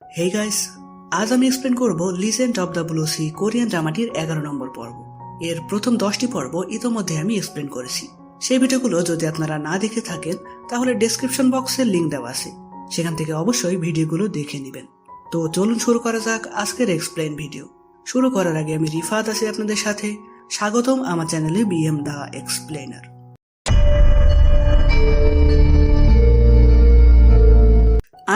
Hey guys, আজ আমি explain করব legend of the blue sea Korean ড্রামাটির 11 নম্বর পর্ব। এর প্রথম 10টি পর্ব ইতোমধ্যে আমি এক্সপ্লেন করেছি। সেই ভিডিওগুলো যদি আপনারা না দেখে থাকেন তাহলে ডেসক্রিপশন বক্সে লিংক দেওয়া আছে, সেখান থেকে অবশ্যই ভিডিওগুলো দেখে নেবেন। তো চলুন শুরু করা যাক আজকের এক্সপ্লেন ভিডিও। শুরু করার আগে আমি রিফাত আছি আপনাদের সাথে। স্বাগতম আমার চ্যানেলে বিএম দা এক্সপ্লেনার।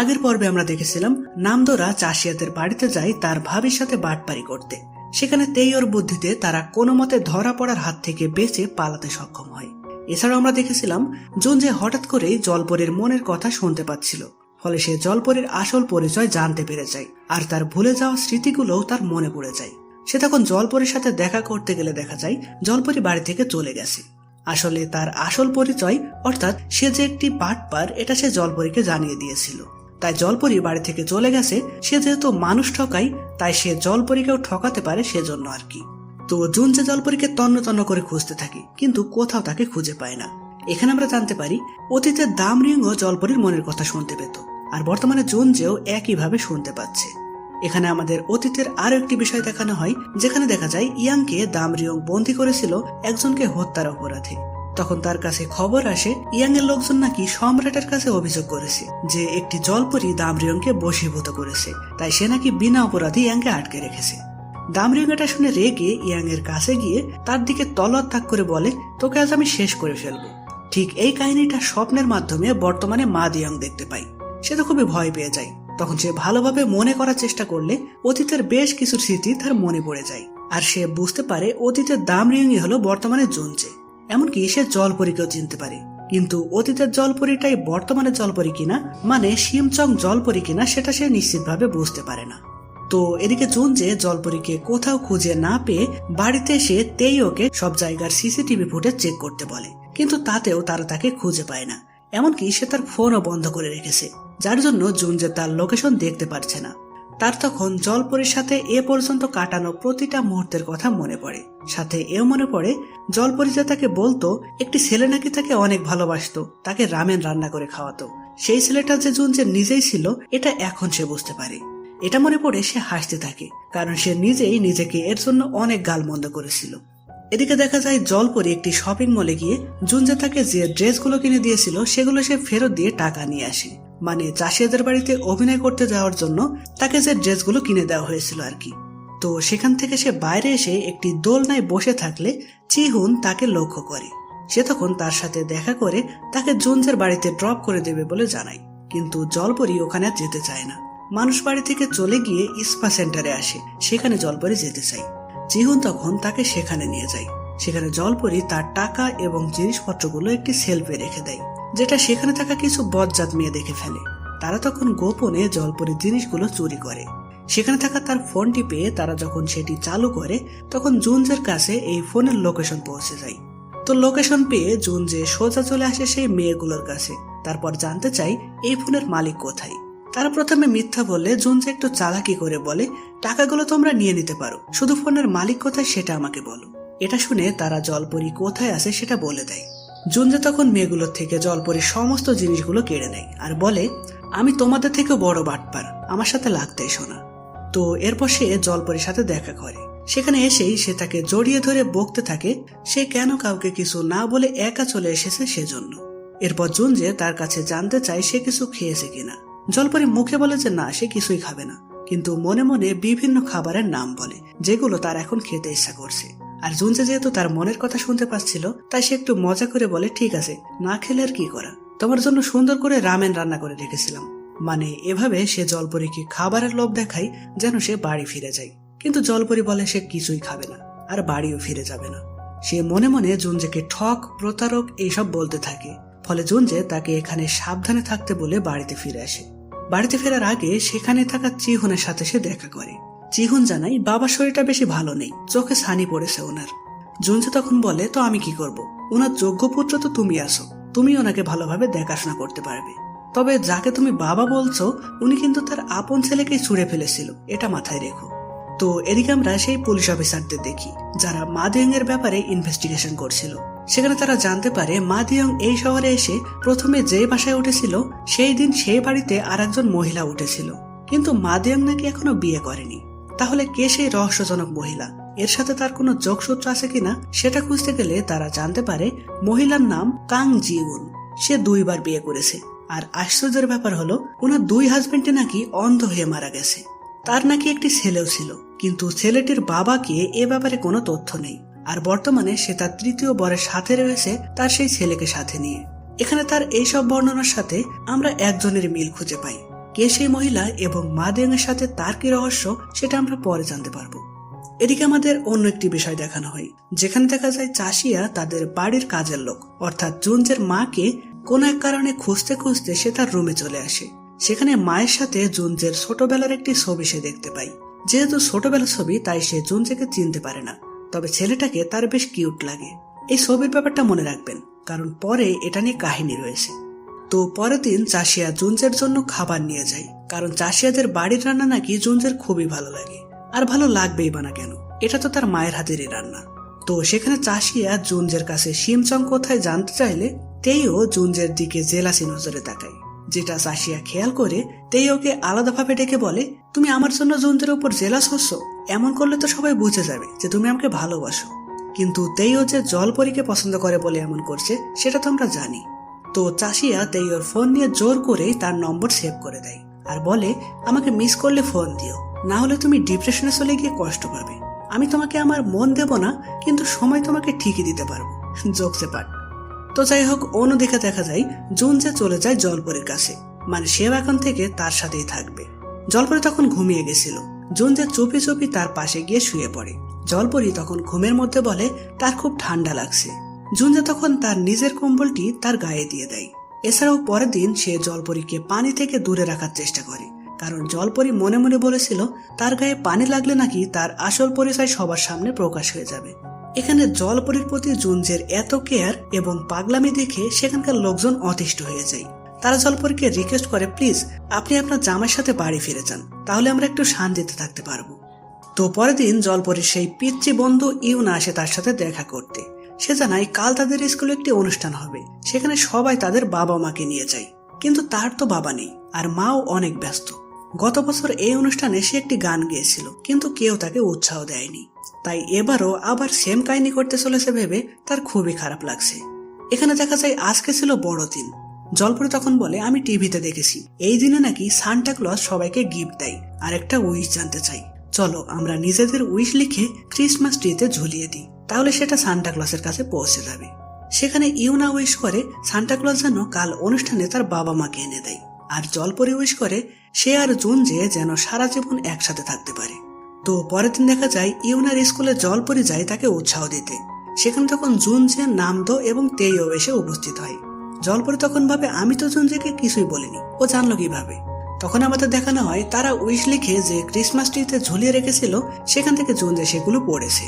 আগের পর্বে আমরা দেখেছিলাম নামদোরা চাষিয়াদের বাড়িতে যায় তার ভাবির সাথে বাটপারি করতে। সেখানে তেইয়র বুদ্ধিতে তারা কোনো মতে ধরা পড়ার হাত থেকে বেঁচে পালাতে সক্ষম হয়। এছাড়াও আমরা দেখেছিলাম জুনজে হঠাৎ করেই জলপরীর মনের কথা শুনতে পাচ্ছিল, ফলে সে জলপরীর আসল পরিচয় জানতে পেরে যায় আর তার ভুলে যাওয়া স্মৃতিগুলোও তার মনে পড়ে যায়। সে তখন জলপরীর সাথে দেখা করতে গেলে দেখা যায় জলপরী বাড়ি থেকে চলে গেছে। আসলে তার আসল পরিচয় অর্থাৎ সে যে একটি বাটপার এটা সে জলপরীকে জানিয়ে দিয়েছিল। তাই জলপরী বাড়ি থেকে চলে গেছে। সে যেহেতু মানুষ ঠকায় তাই সে জলপরীকেও ঠকাতে পারে সেজন্য আর কি। তো জুনজে জলপরীকে তন্ন তন্ন করে খুঁজতে থাকে, কিন্তু কোথাও তাকে খুঁজে পায় না। এখানে আমরা জানতে পারি অতীতে দামরিংও জলপরীর মনের কথা শুনতে পেত, আর বর্তমানে জুনজেও একইভাবে শুনতে পাচ্ছে। এখানে আমাদের অতীতের আরো একটি বিষয় দেখানো হয়, যেখানে দেখা যায় ইয়াংকে দামরিং বন্দী করেছিল একজনকে হত্যার অপরাধে। তখন তার কাছে খবর আসে ইয়াং এর লোকজন নাকি সম্রাটের কাছে অভিযোগ করেছে যে একটি জলপরী দামরিয়ংকে বশীভূত করেছে, তাই সে নাকি বিনা অপরাধে ইয়াংকে আটকে রেখেছে। দামরিয়ং এটা শুনে রেগে ইয়াং এর কাছে গিয়ে তার দিকে তলোয়ার তাক করে বলে, তোকে আজ আমি শেষ করে ফেলবো। ঠিক এই কাহিনীটা স্বপ্নের মাধ্যমে বর্তমানে মা দিয়াং দেখতে পাই। সে তো খুবই ভয় পেয়ে যায়। তখন সে ভালোভাবে মনে করার চেষ্টা করলে অতীতের বেশ কিছু স্মৃতি তার মনে পড়ে যায়, আর সে বুঝতে পারে অতীতের দামরিয়ংই হলো বর্তমানে জুনজে। এমনকি সে জলপরীকেও চিনতে পারে, কিন্তু অতীতের জলপরীটাই বর্তমানে জলপরী কিনা, মানে শিমচং জলপরী কিনা, সেটা সে নিশ্চিতভাবে বুঝতে পারে না। তো এদিকে জুনজে জলপরীকে কোথাও খুঁজে না পেয়ে বাড়িতে এসে তেইওকে সব জায়গার সিসিটিভি ফুটেজ চেক করতে বলে, কিন্তু তাতেও তারা তাকে খুঁজে পায় না। এমনকি সে তার ফোনও বন্ধ করে রেখেছে, যার জন্য জুনজে তার লোকেশন দেখতে পারছে না। তার তখন জলপরীর সাথে এ পর্যন্ত কাটানো প্রতিটা মুহূর্তের কথা মনে পড়ে। সাথে এও মনে পড়ে জলপরী যে তাকে বলতো একটি ছেলে নাকি তাকে অনেক ভালোবাসতো, তাকে রামেন রান্না করে খাওয়াতো। সেই ছেলেটা যে জুনজে নিজেই ছিল এটা এখন সে বুঝতে পারে। এটা মনে পড়ে সে হাসতে থাকে, কারণ সে নিজেই নিজেকে এর জন্য অনেক গালমন্দ করেছিল। এদিকে দেখা যায় জলপরী একটি শপিং মলে গিয়ে জুনজে তাকে যে ড্রেসগুলো কিনে দিয়েছিল সেগুলো সে ফেরত দিয়ে টাকা নিয়ে আসে। মানে চাষিয়াদের বাড়িতে অভিনয় করতে যাওয়ার জন্য তাকে যে ড্রেসগুলো কিনে দেওয়া হয়েছিল আর কি। তো সেখান থেকে সে বাইরে এসে একটি দোলনায় বসে থাকলে চিহুন তাকে লক্ষ্য করে। সে তখন তার সাথে দেখা করে তাকে জুনজের বাড়িতে ড্রপ করে দেবে বলে জানায়, কিন্তু জলপরী ওখানে যেতে চায় না। মানুষ বাড়ি থেকে চলে গিয়ে স্পা সেন্টারে আসে, সেখানে জলপরী যেতে চায়। চিহুন তখন তাকে সেখানে নিয়ে যায়। সেখানে জলপরী তার টাকা এবং জিনিসপত্রগুলো একটি সেলফে রেখে দেয়, যেটা সেখানে থাকা কিছু বজ্জাত মেয়ে দেখে ফেলে। তারা তখন গোপনে জলপরীর জিনিসগুলো চুরি করে। সেখানে থাকা তার ফোনটি পেয়ে তারা যখন সেটি চালু করে তখন জুনজের কাছে এই ফোনের লোকেশন পৌঁছে যায়। তো লোকেশন পেয়ে জুনজে সোজা চলে আসে সেই মেয়েগুলোর কাছে। তারপর জানতে চাই এই ফোনের মালিক কোথায়। তারা প্রথমে মিথ্যা বললে জুনজে একটু চালাকি করে বলে, টাকাগুলো তোমরা নিয়ে নিতে পারো, শুধু ফোনের মালিক কোথায় সেটা আমাকে বলো। এটা শুনে তারা জলপরী কোথায় আছে সেটা বলে দেয়। জুনজে তখন মেয়েগুলোর থেকে জলপরীর সমস্ত জিনিসগুলো কেড়ে নেয় আর বলে, আমি তোমাদের থেকে বড় বাটপার, আমার সাথে লাগতে এসো না। তো এরপর সে জলপরীর সাথে দেখা করে। সেখানে এসেই সে তাকে জড়িয়ে ধরে বকতে থাকে সে কেন কাউকে কিছু না বলে একা চলে এসেছে সেজন্য। এরপর জুনজে তার কাছে জানতে চায় সে কিছু খেয়েছে কিনা। জলপরী মুখে বলে যে না, সে কিছুই খাবে না, কিন্তু মনে মনে বিভিন্ন খাবারের নাম বলে যেগুলো তার এখন খেতে ইচ্ছা করছে। আর জুনজে যেহেতু তার মনের কথা শুনতে পাচ্ছিল তাই সে একটু মজা করে বলে, ঠিক আছে, না খেলে আর কি করা, তোমার জন্য সুন্দর করে রামেন রান্না করে রেখেছিলাম। মানে এভাবে সে জলপরীকে খাবারের লোভ দেখায় যেন সে বাড়ি ফিরে যায়। কিন্তু জলপরী বলে সে কিছুই খাবে না আর বাড়িও ফিরে যাবে না। সে মনে মনে জুনজেকে ঠক, প্রতারক এইসব বলতে থাকে। ফলে জুনজে তাকে এখানে সাবধানে থাকতে বলে বাড়িতে ফিরে আসে। বাড়িতে ফেরার আগে সেখানে থাকা চিহুনের সাথে সে দেখা করে। চিহুন জানাই বাবার শরীরটা বেশি ভালো নেই, চোখে ছানি পড়েছে ওনার। জুনজে তখন বলে, তো আমি কি করব, ওনার যোগ্য পুত্র তো তুমি আসো, তুমি ওনাকে ভালোভাবে দেখাশোনা করতে পারবে। তবে যাকে তুমি বাবা বলছো উনি কিন্তু তার আপন ছেলেকেই ছুঁড়ে ফেলেছিল, এটা মাথায় রেখো। তো এদিকে আমরা সেই পুলিশ অফিসারদের দেখি যারা মা দিয়ং এর ব্যাপারে ইনভেস্টিগেশন করছিল। সেখানে তারা জানতে পারে মা দিয়ং এই শহরে এসে প্রথমে যে বাসায় উঠেছিল সেই দিন সেই বাড়িতে আর একজন মহিলা উঠেছিল, কিন্তু মাদিয়াং নাকি এখনো বিয়ে করেনি। তাহলে কে সেই রহস্যজনক মহিলা, এর সাথে তার কোনো যোগসূত্র আছে কিনা সেটা খুঁজতে গেলে তারা জানতে পারে মহিলার নাম কাং জিউন। সে 2 বার বিয়ে করেছে। আর আশ্চর্যের ব্যাপার হলো ওনার 2 হাজবেন্ডে নাকি অন্ধ হয়ে মারা গেছে। তার নাকি একটি ছেলেও ছিল, কিন্তু ছেলেটির বাবাকে এ ব্যাপারে কোনো তথ্য নেই। আর বর্তমানে সে তার 3য় বরের সাথে রয়েছে তার সেই ছেলেকে সাথে নিয়ে। এখানে তার এইসব বর্ণনার সাথে আমরা একজনের মিল খুঁজে পাই। কে সেই মহিলা এবং মাদিয়াং এর সাথে তার কি রহস্য সেটা আমরা পরে জানতে পারবো। এদিকে আমাদের অন্য একটি বিষয় দেখানো হয়, যেখানে দেখা যায় চাষিয়া তাদের বাড়ির কাজের লোক অর্থাৎ জুনজের মাকে কোন এক কারণে খুঁজতে খুঁজতে সে তার রুমে চলে আসে। সেখানে মায়ের সাথে জুনজের ছোটবেলার একটি ছবি সে দেখতে পায়। যেহেতু ছোটবেলার ছবি তাই সে জুনজেকে চিনতে পারে না, তবে ছেলেটাকে তার বেশ কিউট লাগে। এই ছবির ব্যাপারটা মনে রাখবেন, কারণ পরে এটা নিয়ে কাহিনী রয়েছে। তো পরের দিন চাষিয়া জুনজের জন্য খাবার নিয়ে যায়, কারণ চাষিয়াদের বাড়ির রান্না নাকি জুনজের খুবই ভালো লাগে। আর ভালো লাগবেই বা না কেন, এটা তো তার মায়ের হাতেরই রান্না। তো সেখানে চাষিয়া জুনজের কাছে শিমচং কোথায় জানতে চাইলে তেইও জুনজের দিকে জেলাসি নজরে তাকায়, যেটা চাষিয়া খেয়াল করে তেইওকে আলাদাভাবে ডেকে বলে, তুমি আমার জন্য জুনজের উপর জেলাস হচ্ছ? এমন করলে তো সবাই বুঝে যাবে যে তুমি আমাকে ভালোবাসো। কিন্তু তেইও যে জলপরীকে পছন্দ করে বলে এমন করছে সেটা তো আমরা জানি। তো চাষিয়া তেইওর ফোন নিয়ে জোর করেই তার নম্বর সেভ করে দেয় আর বলে, আমাকে মিস করলে ফোন দিও, না হলে তুমি ডিপ্রেশনে চলে গিয়ে কষ্ট পাবে। আমি তোমাকে আমার মন দেব না, কিন্তু সময় তোমাকে ঠিকই দিতে পারবো। জোকসে পাঠ। তো যাই হোক, অন্যদিকে দেখা যায় জুনজে চলে যায় জলপরীর কাছে, মানে সেও এখন থেকে তার সাথেই থাকবে। জলপরী তখন ঘুমিয়ে গেছিল। জুনজে চুপি চুপি তার পাশে গিয়ে শুয়ে পড়ে। জলপরী তখন ঘুমের মধ্যে বলে তার খুব ঠান্ডা লাগছে। জুনজে তখন তার নিজের কম্বলটি তার গায়ে দিয়ে দেয়। এছাড়াও পরের দিন সে জলপরীকে পানি থেকে দূরে রাখার চেষ্টা করে, কারণ জলপরী মনে মনে বলেছিল তার গায়ে পানি লাগলে নাকি তার আসল পরিচয় সবার সামনে প্রকাশ হয়ে যাবে। এখানে জলপরীর প্রতি জুনজের এত কেয়ার এবং পাগলামি দেখে সেখানকার লোকজন অতিষ্ঠ হয়ে যায়। তারা জলপরীকে রিকোয়েস্ট করে, প্লিজ আপনি আপনার জামাইয়ের সাথে বাড়ি ফিরে যান, তাহলে আমরা একটু শান্তিতে থাকতে পারবো। তো পরের দিন জলপরীর সেই পিচ্চি বন্ধু ইউনা আসে তার সাথে দেখা করতে। সে জানায় কাল তাদের স্কুলে একটি অনুষ্ঠান হবে, সেখানে সবাই তাদের বাবা মাকে নিয়ে যায়। কিন্তু তার তো বাবা নেই, আর মাও অনেক ব্যস্ত। গত বছর এই অনুষ্ঠানে সে একটি গান গেয়েছিল, কিন্তু কেউ তাকে উৎসাহ দেয়নি। তাই এবারও আবার সেম কাহিনী করতে চলেছে ভেবে তার খুবই খারাপ লাগছে। এখানে দেখা যায় আজকে ছিল বড় দিন। জলপরী তখন বলে, আমি টিভিতে দেখেছি এই দিনে নাকি সান্টা ক্লজ সবাইকে গিফট দেয় আর একটা উইশ জানতে চাই। চলো আমরা নিজেদের উইশ লিখে ক্রিসমাস ট্রিতে ঝুলিয়ে দিই, তাহলে সেটা সান্টা ক্লজের কাছে পৌঁছে যাবে। সেখানে ইউনা উইশ করে সান্টা ক্লজ যেন কাল অনুষ্ঠানে তার বাবা মাকে এনে দেয়, আর জলপরী উইশ করে সে আর জুনজে যেন সারা জীবন একসাথে থাকতে পারে। তো পরের দিন দেখা যায় ইউনার স্কুলে জলপরী যায় তাকে উৎসাহ দিতে। সেখানে তখন জুনজে, নামদো এবং তেইও এসে উপস্থিত হয়। জলপরী তখন ভাবে, আমি তো জুনজেকে কিছুই বলিনি, ও জানলো কিভাবে? তখন আমাদের দেখানো হয় তারা উইশ লিখে যে ক্রিসমাস ট্রিতে ঝুলিয়ে রেখেছিল সেখান থেকে জুনজে সেগুলো পড়েছে।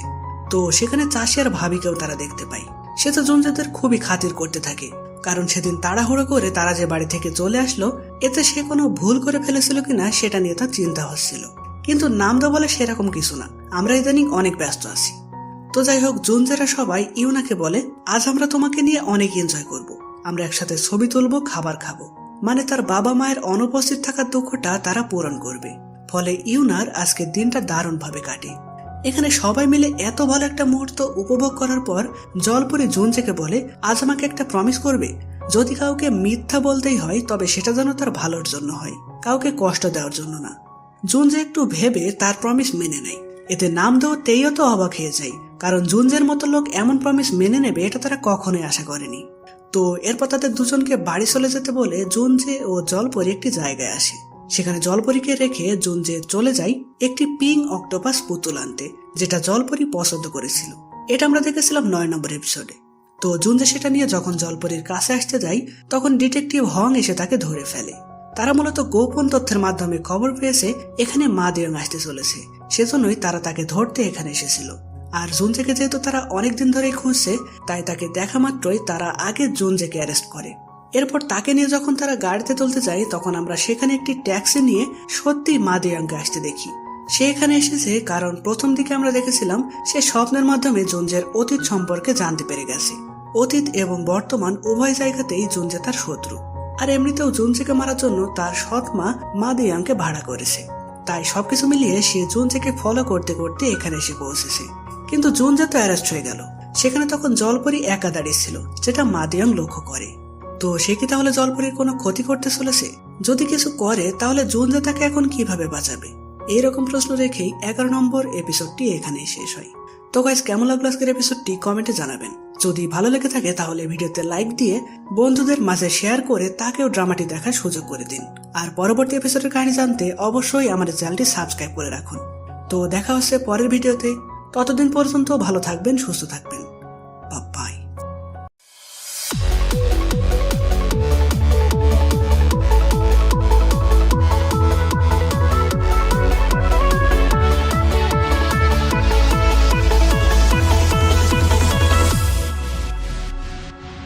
তো সেখানে চাষি আর ভাবিকেও তারা দেখতে পায়। সে তো জুনজেদের খুবই খাতির করতে থাকে, কারণ সেদিন তাড়াহুড়ো করে তারা যে বাড়ি থেকে চলে আসলো, এতে সে কোনো ভুল করে ফেলেছিল কিনা সেটা নিয়ে তার চিন্তা হচ্ছিল। কিন্তু নামদো বলে সেরকম কিছু না, আমরা ইদানিং অনেক ব্যস্ত আছি। তো যাই হোক, জুনজেরা সবাই ইউনাকে বলে, আজ আমরা তোমাকে নিয়ে অনেক এনজয় করব, আমরা একসাথে ছবি তুলবো, খাবার খাবো, মানে তার বাবা মায়ের অনুপস্থিত থাকার দুঃখটা তারা পূরণ করবে। ফলে ইউনার আজকের দিনটা দারুণ ভাবে কাটে। এখানে সবাই মিলে এত ভালো একটা মুহূর্ত উপভোগ করার পর জলপরী জুনজেকে বলে, আজ আমাকে একটা প্রমিস করবে, যদি কাউকে মিথ্যা বলতেই হয় তবে সেটা যেন তার ভালোর জন্য হয়, কাউকে কষ্ট দেওয়ার জন্য না। জুনজে একটু ভেবে তার প্রমিস মেনে নেয়। এতে নামদো তেইও তো অবাক হয়ে যায়, কারণ জুনজের মতো লোক এমন প্রমিস মেনে নেবে এটা তারা কখনোই আশা করেনি। তো এরপর তাদের দুজনকে বাড়ি চলে যেতে বলে জুনজে ও জলপরী একটি জায়গায় আসে। সেখানে জলপরীকে রেখে জুনজে চলে যায় একটি পিং অক্টোপাস পুতুল আনতে, যেটা জলপরী পছন্দ করেছিল। এটা আমরা দেখেছিলাম 9 নম্বর এপিসোডে। তো জুনজে সেটা নিয়ে যখন জলপরীর কাছে আসতে যায় তখন ডিটেকটিভ হং এসে তাকে ধরে ফেলে। তারা মূলত গোপন তথ্যের মাধ্যমে খবর পেয়েছে এখানে মাদিয়াং আসতে চলেছে, সেজন্যই তারা তাকে ধরতে এখানে এসেছিল। আর জুনজেকে যেহেতু তারা অনেকদিন ধরেই খুঁজছে, তাই তাকে দেখা মাত্রই তারা আগে জুনজেকে অ্যারেস্ট করে। এরপর তাকে নিয়ে যখন তারা গাড়িতে তুলতে যায় তখন আমরা সেখানে একটি ট্যাক্সি নিয়ে সত্যি মাদিয়াংকে আসতে দেখি। সে এখানে এসেছে কারণ প্রথম দিকে আমরা দেখেছিলাম সে স্বপ্নের মাধ্যমে জুনজের অতীত সম্পর্কে জানতে পেরে গেছে। অতীত এবং বর্তমান উভয় জায়গাতেই জুনজে তার শত্রু। আর এমনিতেও জুনজেকে মারার জন্য তার সৎ মা মাদিয়াংকে ভাড়া করেছে। তাই সবকিছু মিলিয়ে সে জুনজেকে ফলো করতে করতে এখানে এসে পৌঁছেছে। কিন্তু জুনজে তো অ্যারেস্ট হয়ে গেল। সেখানে তখন জলপরি একা দাঁড়িয়ে ছিল, যেটা মাদিয়াং লক্ষ্য করে। তো সে কি তাহলে জলপরির কোনো ক্ষতি করতে চলেছে? যদি কিছু করে তাহলে জুনজে তাকে এখন কিভাবে বাঁচাবে? এইরকম প্রশ্ন রেখেই 11 নম্বর এপিসোডটি এখানেই শেষ হয়। তো গাইস, কেমন লাগলো আজকের এপিসোডটি কমেন্টে জানাবেন। যদি ভালো লেগে থাকে তাহলে ভিডিওতে লাইক দিয়ে বন্ধুদের মাঝে শেয়ার করে তাকেও ড্রামাটি দেখার সুযোগ করে দিন। আর পরবর্তী এপিসোডের কাহিনী জানতে অবশ্যই আমাদের চ্যানেলটি সাবস্ক্রাইব করে রাখুন। তো দেখা হচ্ছে পরের ভিডিওতে। ততদিন পর্যন্ত ভালো থাকবেন, সুস্থ থাকবেন। বাবা।